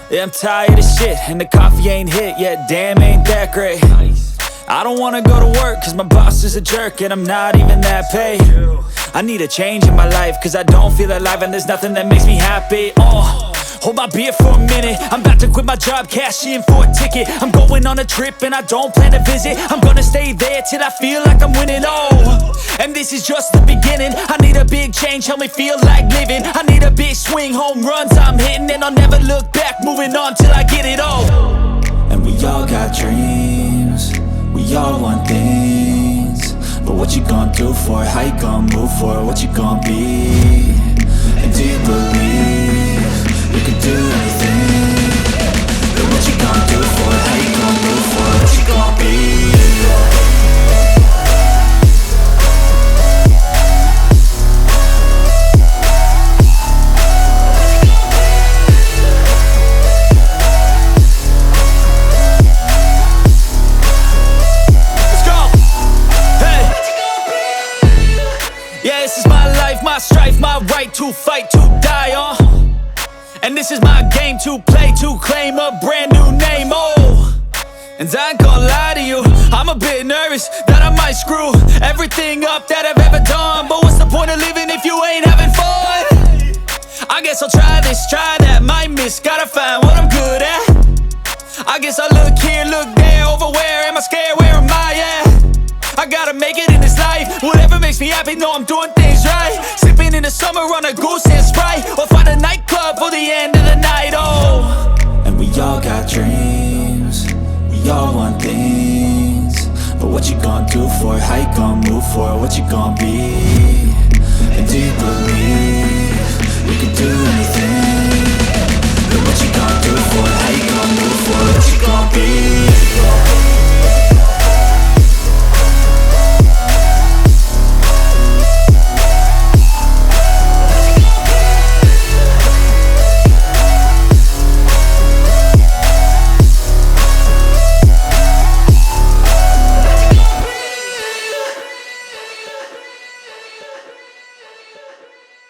Yeah, I'm tired of shit, and the coffee ain't hit yet, damn ain't that great. I don't wanna go to work, cause my boss is a jerk, and I'm not even that paid. I need a change in my life, cause I don't feel alive, and there's nothing that makes me happy. Hold my beer for a minute, I'm about to quit my job, cash in for a ticket. I'm going on a trip and I don't plan to visit. I'm gonna stay there till I feel like I'm winning, and this is just the beginning. I need a big change, help me feel like living. I need a big swing, home runs I'm hitting, and I'll never look back, moving on till I get it all. And we all got dreams, we all want things, but what you gonna do for it? How you gonna move for it? What you gonna be? And do you believe you can do anything? But what you gonna do for it? How you gonna move for it? What you gonna be? This is my life, my strife, my right to fight, to die on. And this is my game to play, to claim a brand new name, And I ain't gonna lie to you, I'm a bit nervous that I might screw everything up that I've ever done. But what's the point of living if you ain't having fun? I guess I'll try this, try that, might miss, gotta find what I'm good at. I guess I look here, look there, over where am I scared, where am I at? I gotta make it in this life, whatever makes me happy, know I'm doing things right. Sipping in the summer on a goose and Sprite, or find a nightclub for the end of the night, And we all got dreams, we all want things, but what you gonna do for it? How you gonna move for it? What you gonna be? And do you believe you can do anything?